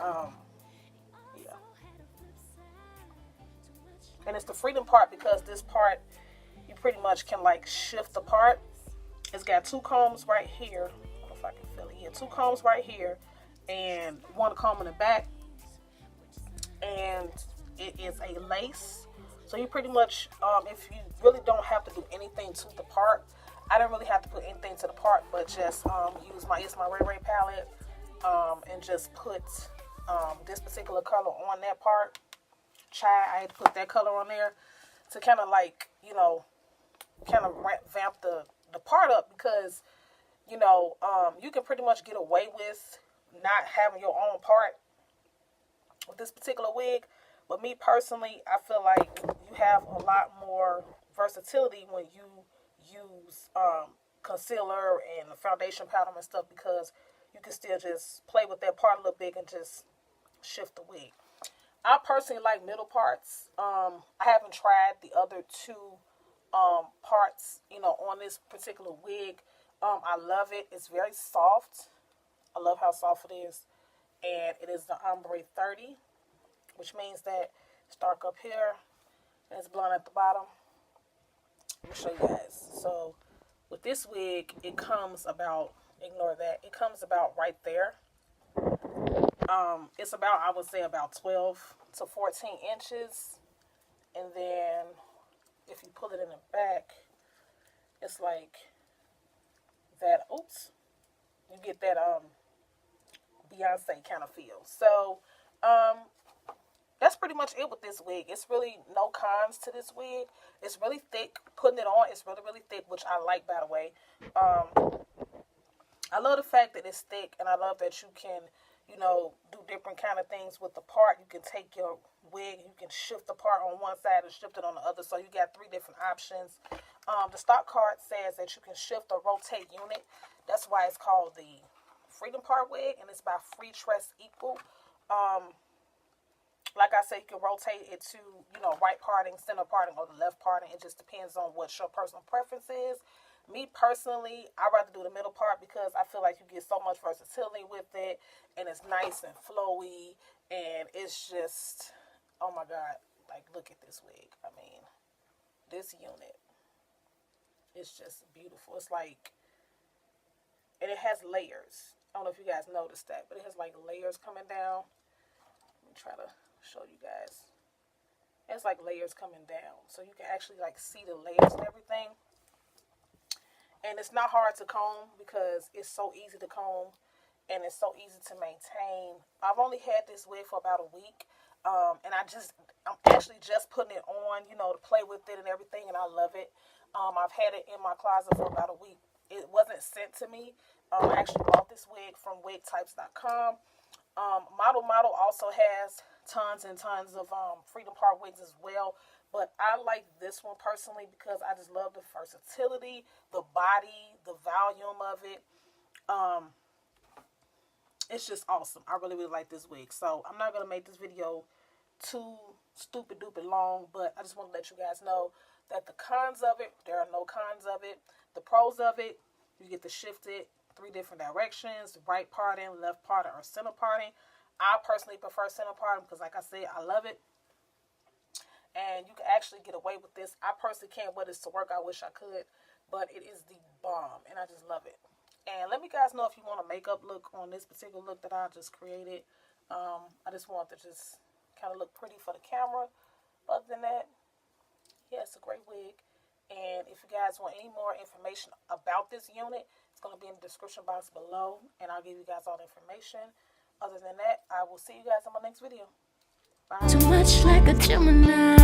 Yeah. And it's the freedom part because this part, you pretty much can like shift the part. It's got two combs right here. I don't know if I can feel it. Yeah, two combs right here and one comb in the back. And it is a lace. So you pretty much, if you really don't have to do anything to the part, I didn't really have to put anything to the part, but just use my Ray Ray palette and just put this particular color on that part. I had to put that color on there to kind of like, kind of vamp the part up because, you can pretty much get away with not having your own part with this particular wig. But me personally, I feel like you have a lot more versatility when you use concealer and the foundation powder and stuff because you can still just play with that part a little bit and just shift the wig. I personally like middle parts. I haven't tried the other two parts, on this particular wig. I love it. It's very soft. I love how soft it is. And it is the Ombre 30, which means that it's dark up here and it's blonde at the bottom. Let me show you guys. So with this wig, it comes about, ignore that, it comes about right there. It's about, I would say about 12 to 14 inches. And then if you pull it in the back, it's like that. Oops. You get that Beyonce kind of feel. So that's pretty much it with this wig. It's really no cons to this wig. It's really thick. Putting it on, it's really, really thick, which I like, by the way. I love the fact that it's thick, and I love that you can, do different kind of things with the part. You can take your wig, you can shift the part on one side and shift it on the other. So you got 3 different options. The stock card says that you can shift or rotate unit. That's why it's called the Freedom Part wig, and it's by Freetress Equal. Like I said, you can rotate it to, right parting, center parting, or the left parting. It just depends on what your personal preference is. Me personally, I rather do the middle part because I feel like you get so much versatility with it, and it's nice and flowy, and it's just, oh my God, like look at this wig. I mean, this unit is just beautiful. It's like, and it has layers. I don't know if you guys noticed that, but it has like layers coming down. Let me try to show you guys. It's like layers coming down, so you can actually like see the layers and everything. And it's not hard to comb because it's so easy to comb and it's so easy to maintain. I've only had this wig for about a week, and I'm actually just putting it on, to play with it and everything, and I love it. I've had it in my closet for about a week. It wasn't sent to me. I actually bought this wig from wigtypes.com. Model also has tons and tons of Freedom Part wigs as well. But I like this one personally because I just love the versatility, the body, the volume of it. It's just awesome. I really, really like this wig. So I'm not going to make this video too stupid duper long, but I just want to let you guys know that the cons of it, there are no cons of it. The pros of it, you get to shift it 3 different directions, right parting, left parting, or center parting. I personally prefer center parting because, like I said, I love it. And you can actually get away with this. I personally can't wear this to work. I wish I could. But it is the bomb. And I just love it. And let me guys know if you want a makeup look on this particular look that I just created. I just want to just kind of look pretty for the camera. Other than that, yeah, it's a great wig. And if you guys want any more information about this unit, it's going to be in the description box below. And I'll give you guys all the information. Other than that, I will see you guys in my next video. Bye. Too much like a Gemini.